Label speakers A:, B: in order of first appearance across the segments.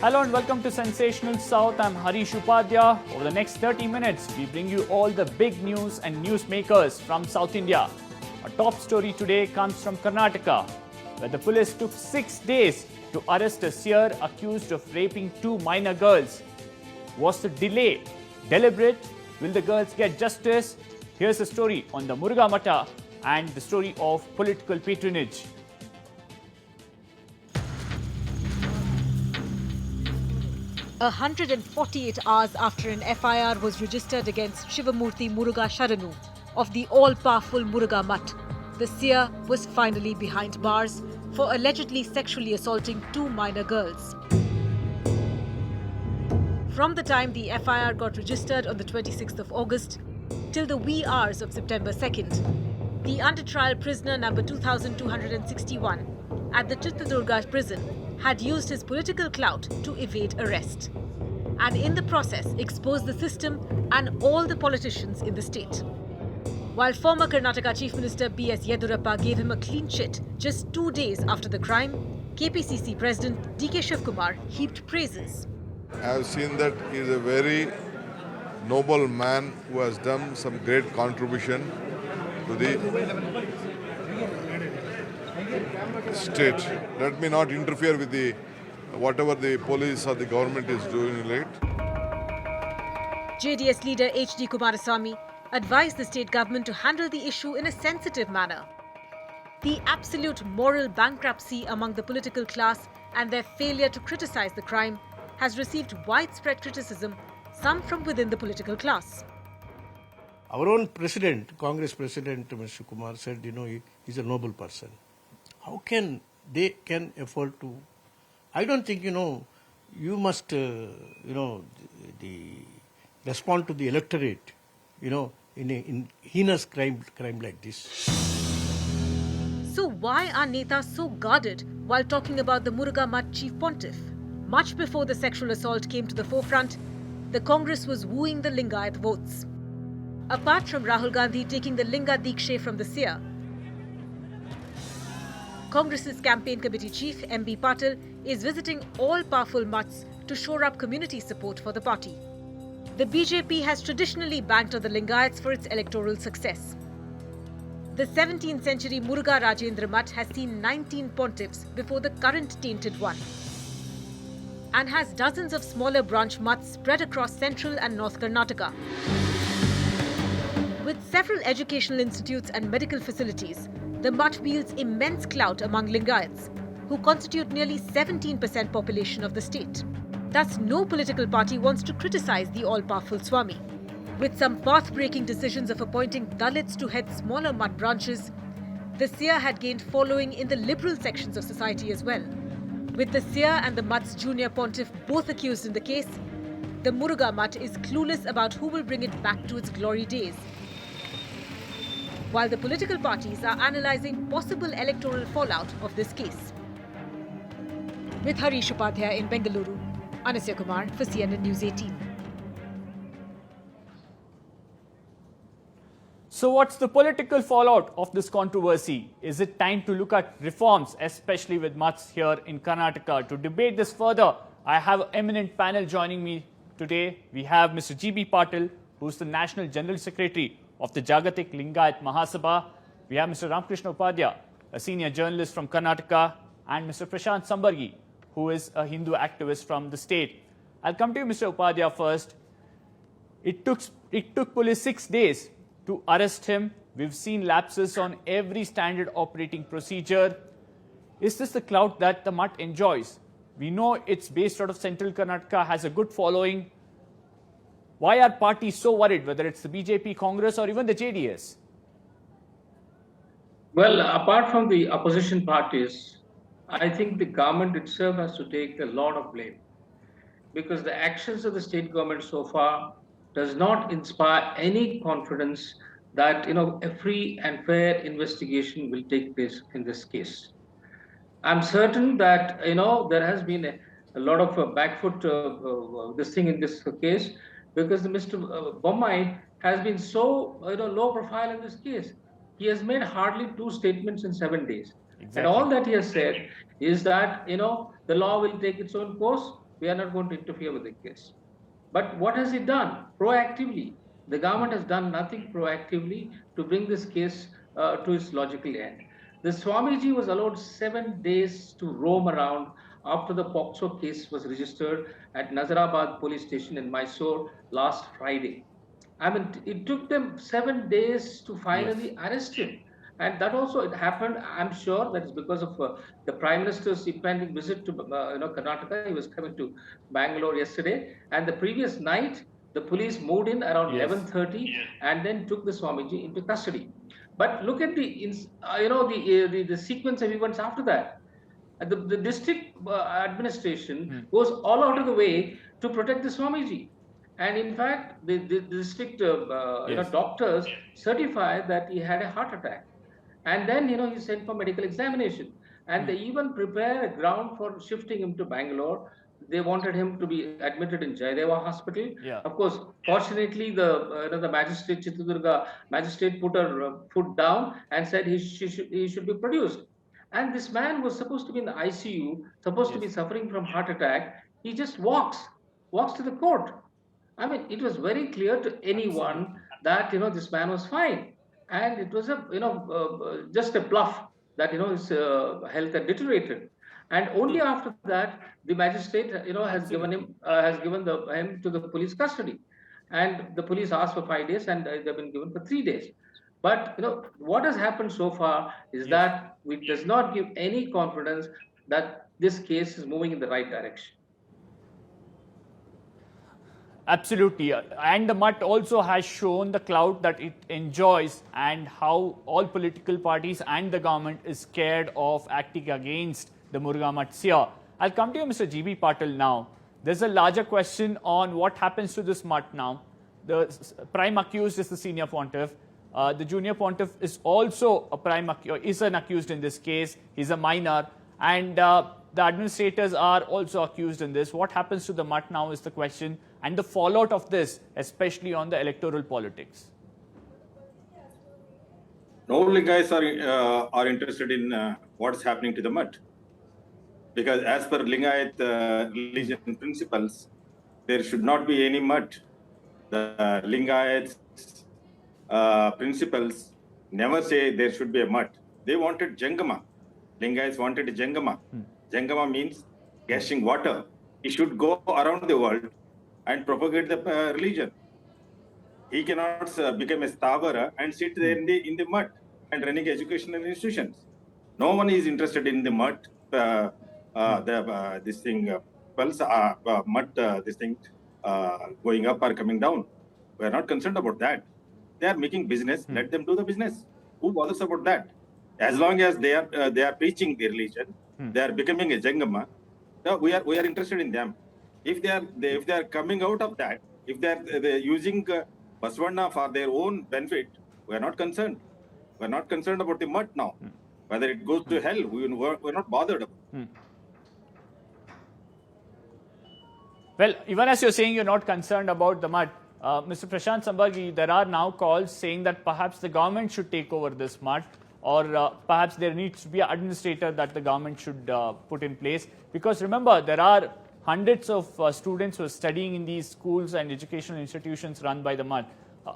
A: Hello and welcome to Sensational South. I'm Harish Upadhyaya. Over the next 30 minutes, we bring you all the big news and newsmakers from South India. Our top story today comes from Karnataka, where the police took 6 days to arrest a seer accused of raping 2 minor girls. Was the delay deliberate? Will the girls get justice? Here's a story on the Murugha Mutt and the story of political patronage.
B: 148 hours after an FIR was registered against Shivamurthy Murugha Sharanu of the all-powerful Murugha Mutt, the seer was finally behind bars for allegedly sexually assaulting 2 minor girls. From the time the FIR got registered on the 26th of August till the wee hours of September 2nd, the under-trial prisoner number 2261 at the Chitradurga prison had used his political clout to evade arrest, and in the process exposed the system and all the politicians in the state. While former Karnataka Chief Minister B.S. Yedurappa gave him a clean chit just 2 days after the crime, KPCC President D.K. Shivkumar heaped praises.
C: I have seen that he is a very noble man who has done some great contribution to the state. Let me not interfere with whatever the police or the government is doing late.
B: JDS leader H.D. Kumaraswamy advised the state government to handle the issue in a sensitive manner. The absolute moral bankruptcy among the political class and their failure to criticize the crime has received widespread criticism, some from within the political class.
D: Our own president, Congress president, Mr. Kumar said, he's a noble person. How can they afford to? I don't think, you must, respond to the electorate, in heinous crime like this.
B: So why are netas so guarded while talking about the Murugha Mutt chief pontiff? Much before the sexual assault came to the forefront, the Congress was wooing the Lingayat votes. Apart from Rahul Gandhi taking the Linga Dikshe from the seer, Congress's campaign committee chief M.B. Patil is visiting all powerful mutts to shore up community support for the party. The BJP has traditionally banked on the Lingayats for its electoral success. The 17th century Murugha Rajendra Mutt has seen 19 pontiffs before the current tainted one, and has dozens of smaller branch mutts spread across central and north Karnataka. With several educational institutes and medical facilities, the mutt wields immense clout among Lingayats, who constitute nearly 17% population of the state. Thus, no political party wants to criticize the all-powerful Swami. With some path-breaking decisions of appointing Dalits to head smaller mutt branches, the seer had gained following in the liberal sections of society as well. With the seer and the mutt's junior pontiff both accused in the case, the Murugha Mutt is clueless about who will bring it back to its glory days. While the political parties are analysing possible electoral fallout of this case. With Harish Upadhyaya in Bengaluru, Anasya Kumar for CNN News 18.
A: So what's the political fallout of this controversy? Is it time to look at reforms, especially with mutts here in Karnataka? To debate this further, I have an eminent panel joining me today. We have Mr. G.B. Patil, who's the National General Secretary of the Jagatik Lingayat Mahasabha. We have Mr. Ramakrishna Upadhyaya, a senior journalist from Karnataka, and Mr. Prashant Sambargi, who is a Hindu activist from the state. I'll come to you, Mr. Upadhyaya, first. It took police 6 days to arrest him. We've seen lapses on every standard operating procedure. Is this the clout that the mutt enjoys? We know it's based out of central Karnataka, has a good following. Why are parties so worried, whether it's the BJP, Congress, or even the JDS?
E: Well, apart from the opposition parties, I think the government itself has to take a lot of blame, because the actions of the state government so far does not inspire any confidence that a free and fair investigation will take place in this case. I'm certain that there has been a lot of back foot this thing in this case, because Mr. Bommai has been so low profile in this case. He has made hardly 2 statements in 7 days. Exactly. And all that he has said is that the law will take its own course. we are not going to interfere with the case. But what has it done proactively? The government has done nothing proactively to bring this case to its logical end. The Swamiji was allowed 7 days to roam around after the POXO case was registered at Nazarabad police station in Mysore last Friday. I mean, it took them 7 days to
A: Yes.
E: finally arrest him. And that also it happened. I'm sure that is because of the Prime Minister's impending visit to Karnataka. He was coming to Bangalore yesterday, and the previous night the police moved in around
A: Yes.
E: 11:30 and then took the Swamiji into custody. But look at the sequence of events after that. The district administration goes all out of the way to protect the Swamiji. And in fact, the district
A: Yes.
E: doctors certified that he had a heart attack. And then, he sent for medical examination. And they even prepare a ground for shifting him to Bangalore. They wanted him to be admitted in Jayadeva Hospital.
A: Yeah.
E: Of course, fortunately, the magistrate, Chitradurga magistrate, put her foot down and said he should be produced. And this man was supposed to be in the ICU, supposed to be
A: Yes.
E: suffering from heart attack. He just walks to the court. I mean, it was very clear to anyone that this man was fine, and it was just a bluff that his health had deteriorated, and only after that the magistrate has given him to the police custody, and the police asked for 5 days, and they've been given for 3 days. But what has happened so far is
A: Yes.
E: that it does not give any confidence that this case is moving in the right direction.
A: Absolutely. And the Mutt also has shown the clout that it enjoys and how all political parties and the government is scared of acting against the Murugha Mutt Seer. I'll come to you, Mr. G.B. Patil, now. There's a larger question on what happens to this Mutt now. The prime accused is the senior pontiff. The junior pontiff is also an accused in this case. He's a minor. And the administrators are also accused in this. What happens to the Mutt now is the question, and the fallout of this, especially on the electoral politics.
F: No Lingayats are interested in what's happening to the Mutt. Because as per Lingayat religion principles, there should not be any Mutt. The Lingayat principles never say there should be a Mutt. They wanted Jangama. Lingayats wanted a Jangama. Jangama means gushing water. He should go around the world and propagate the religion. He cannot become a stavara and sit there in the mud and running educational institutions. No one is interested in the mud. This thing, going up or coming down. We are not concerned about that. They are making business. Let them do the business. Who bothers about that? As long as they are preaching the religion, they are becoming a jangama. We are interested in them. If they are coming out of that, if they're using Basavana for their own benefit, we are not concerned. We are not concerned about the mud now. Whether it goes to hell, we're not bothered about.
A: Well, even as you're saying you're not concerned about the Mutt, Mr. Prashant Sambagi, there are now calls saying that perhaps the government should take over this Mutt, or perhaps there needs to be an administrator that the government should put in place. Because remember, there are hundreds of students who are studying in these schools and educational institutions run by the Mutt.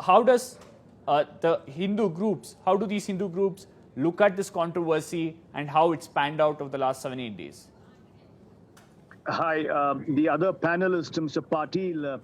A: How does how do these Hindu groups look at this controversy and how it's panned out over the last 7-8 days?
G: Hi, the other panelist, Mr. Patil,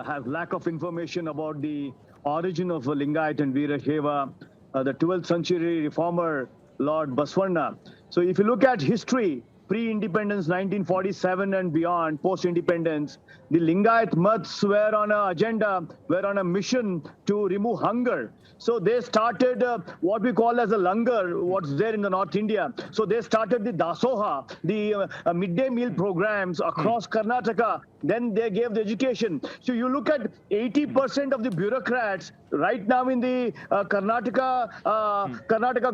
G: has lack of information about the origin of Lingayat and Veerashaiva, the 12th century reformer, Lord Basavana. So if you look at history, pre-independence, 1947 and beyond, post-independence, the Lingayat Mutts were on an agenda, were on a mission to remove hunger. So they started what we call as a langar, what's there in the North India. So they started the dasoha, the midday meal programs across Karnataka. Then they gave the education. So you look at 80% of the bureaucrats right now in the Karnataka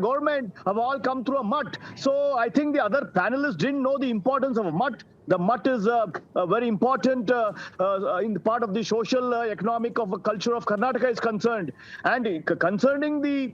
G: government have all come through a Mutt. So I think the other panelists didn't know the importance of a Mutt. The Mutt is very important in the part of the social, economic, of culture of Karnataka is concerned. And concerning the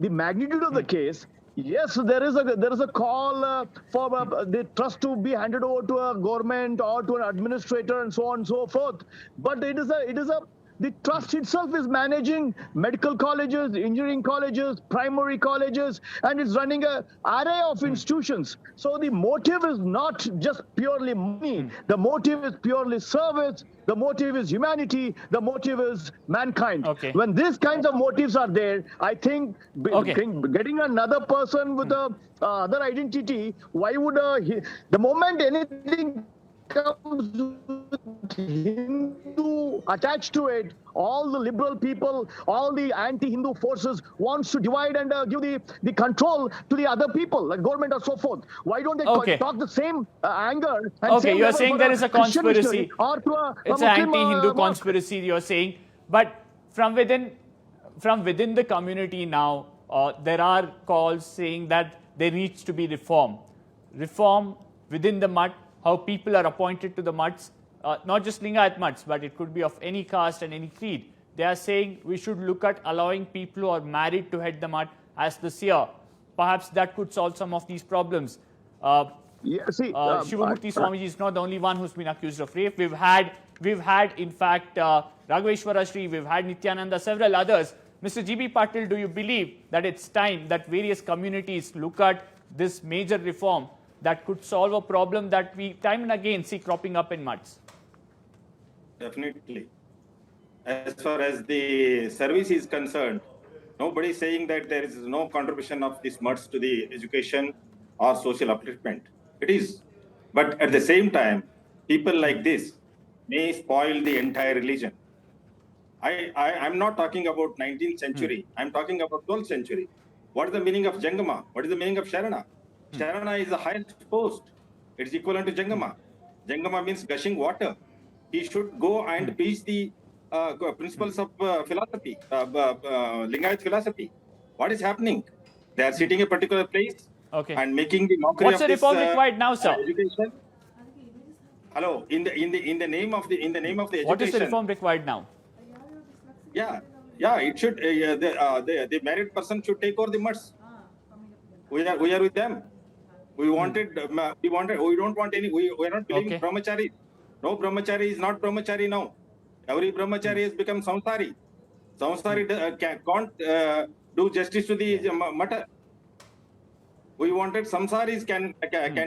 G: magnitude of the case, Yes, there is a call for the trust to be handed over to a government or to an administrator and so on and so forth. But it is a the trust itself is managing medical colleges, engineering colleges, primary colleges, and it's running a array of institutions. So the motive is not just purely money. The motive is purely service. The motive is humanity. The motive is mankind.
A: Okay.
G: When these kinds of motives are there, I think getting another person with a other identity, why would the moment anything comes with Hindu attached to it, all the liberal people, all the anti-Hindu forces wants to divide and give the control to the other people, like government or so forth. Why don't they
A: Okay.
G: talk the same anger? And
A: Okay,
G: same
A: you are
G: level
A: saying
G: for
A: there
G: a
A: is a
G: Christian
A: conspiracy.
G: missionary or to a
A: It's an
G: Muslim,
A: anti-Hindu
G: mosque.
A: conspiracy, you're saying. But from within the community now, there are calls saying that there needs to be reform. Reform within the Mutt, how people are appointed to the Mutts, not just Lingayat Mutts, but it could be of any caste and any creed. They are saying we should look at allowing people who are married to head the Mutt as the seer. Perhaps that could solve some of these problems.
G: Yeah, see,
A: Shivamurthy Swamiji is not the only one who's been accused of rape. We've had, in fact, Raghveshwara Shri, we've had Nityananda, several others. Mr. G.B. Patil, do you believe that it's time that various communities look at this major reform that could solve a problem that we time and again see cropping up in Mutts?
F: Definitely. As far as the service is concerned, nobody is saying that there is no contribution of these mutts to the education or social upliftment. It is. But at the same time, people like this may spoil the entire religion. I'm not talking about 19th century. I'm talking about 12th century. What is the meaning of Jangama? What is the meaning of Sharana? Sharana is the highest post. It's equivalent to Jangama. Jangama means gushing water. He should go and preach the principles of philosophy, Lingayat philosophy. What is happening? They are sitting a particular place and making the mockery
A: What's
F: of
A: the
F: this
A: reform required now, sir?
F: education. Hello, in the name of the education.
A: What is the reform required now?
F: Yeah, it should. The married person should take over the mutts. We are with them. We wanted. We don't want any. We are not believing brahmachari. No, brahmachari is not brahmachari now. Every brahmachari has become samsari. Samsari can't do justice to the matter. We wanted samsaris can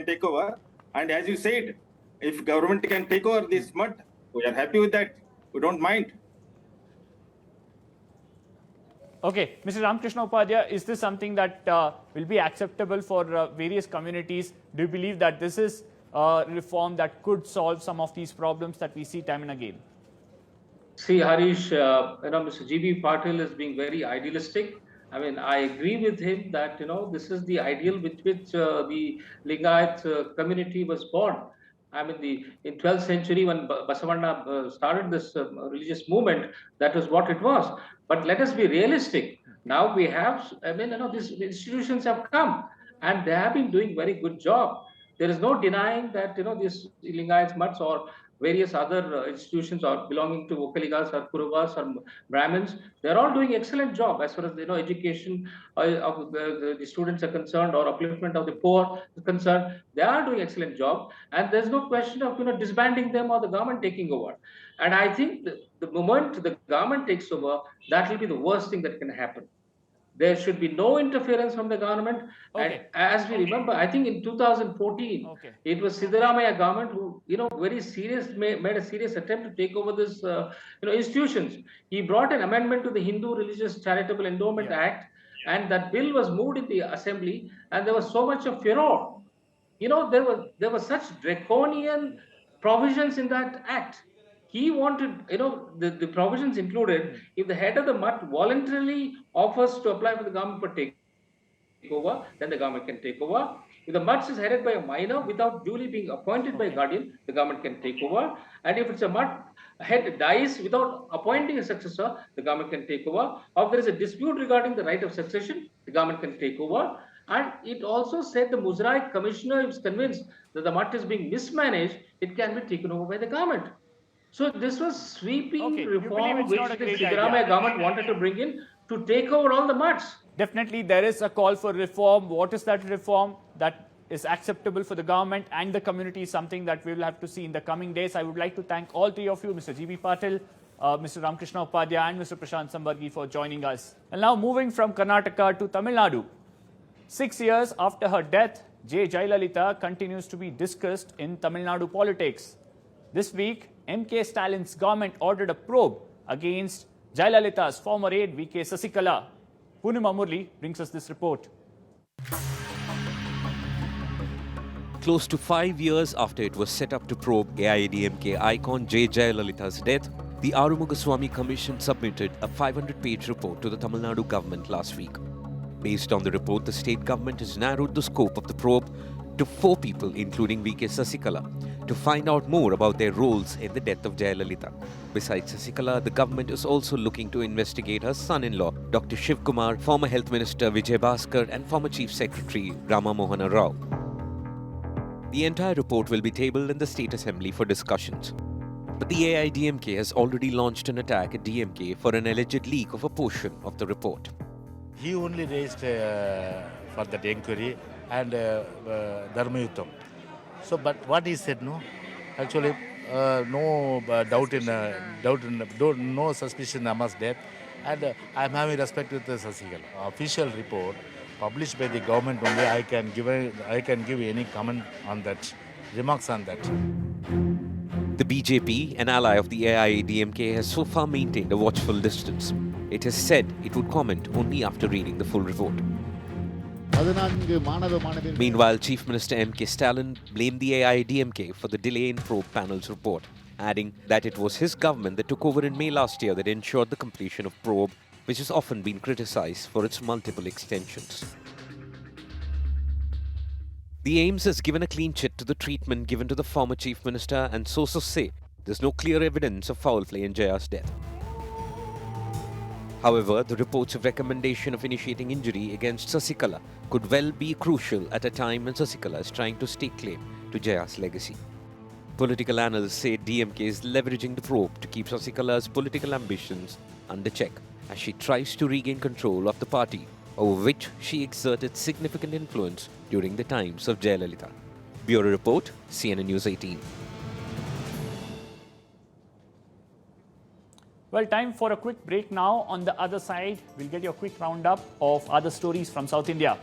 F: take over, and as you said, if government can take over this mutt, we are happy with that. We don't mind.
A: Okay, Mr. Ramakrishna Upadhyaya, is this something that will be acceptable for various communities? Do you believe that this is a reform that could solve some of these problems that we see time and again?
E: See, Harish, Mr. G.B. Patil is being very idealistic. I mean, I agree with him that, this is the ideal with which the Lingayat community was born. I mean, in 12th century, when Basavanna started this religious movement, that was what it was. But let us be realistic. Now we have, these institutions have come and they have been doing very good job. There is no denying that, these Lingayat mutts or various other institutions or belonging to Vokaligas or Kuruvas or Brahmins, they're all doing excellent job as far as education of the students are concerned or upliftment of the poor is concerned. They are doing excellent job, and there's no question of disbanding them or the government taking over. And I think the moment the government takes over, that will be the worst thing that can happen. There should be no interference from the government. And as we remember, I think in 2014, it was Siddaramaiah government who, very serious made a serious attempt to take over this, institutions. He brought an amendment to the Hindu Religious Charitable Endowment Act, and that bill was moved in the assembly, and there was so much of furor. There were such draconian provisions in that act. He wanted, the provisions included, if the head of the mutt voluntarily offers to apply for the government for takeover, then the government can take over. If the mutt is headed by a minor without duly being appointed by a guardian, the government can take over. And if it's a mutt head dies without appointing a successor, the government can take over. Or if there is a dispute regarding the right of succession, the government can take over. And it also said the Muzarai commissioner is convinced that the mutt is being mismanaged, it can be taken over by the government. So this was sweeping reform which the Siddaramaiah government wanted to bring in to take over all the mutts.
A: Definitely, there is a call for reform. What is that reform that is acceptable for the government and the community is something that we will have to see in the coming days. I would like to thank all three of you, Mr. G.B. Patil, Mr. Ramakrishna Upadhyay and Mr. Prashant Sambargi for joining us. And now moving from Karnataka to Tamil Nadu. 6 years after her death, J. Jayalalitha continues to be discussed in Tamil Nadu politics. This week, M.K. Stalin's government ordered a probe against Jayalalitha's former aide V.K. Sasikala. Poonima Murli brings us this report.
H: Close to 5 years after it was set up to probe AIADMK icon J. Jayalalitha's death, the Arumughaswamy Commission submitted a 500-page report to the Tamil Nadu government last week. Based on the report, the state government has narrowed the scope of the probe to 4 people, including V.K. Sasikala, to find out more about their roles in the death of Jayalalitha. Besides Sasikala, the government is also looking to investigate her son-in-law, Dr. Shiv Kumar, former Health Minister Vijay Bhaskar, and former Chief Secretary Rama Mohana Rao. The entire report will be tabled in the State Assembly for discussions. But the AIADMK has already launched an attack at DMK for an alleged leak of a portion of the report.
I: He only raised for that inquiry and Dharmayutam. So, but what he said, no, actually, no no suspicion amongst death, and I am having respect with the Sasikala. Official report published by the government only. I can give any comment on that, remarks on that.
H: The BJP, an ally of the AIADMK, has so far maintained a watchful distance. It has said it would comment only after reading the full report. Meanwhile, Chief Minister M.K. Stalin blamed the AIADMK for the delay in probe panel's report, adding that it was his government that took over in May last year that ensured the completion of probe, which has often been criticized for its multiple extensions. The AIMS has given a clean chit to the treatment given to the former Chief Minister, and sources say there's no clear evidence of foul play in Jaya's death. However, the reports of recommendation of initiating injury against Sasikala could well be crucial at a time when Sasikala is trying to stake claim to Jaya's legacy. Political analysts say DMK is leveraging the probe to keep Sasikala's political ambitions under check as she tries to regain control of the party, over which she exerted significant influence during the times of Jayalalitha. Bureau Report, CNN News 18.
A: Well, time for a quick break now. On the other side, we'll get you a quick roundup of other stories from South India.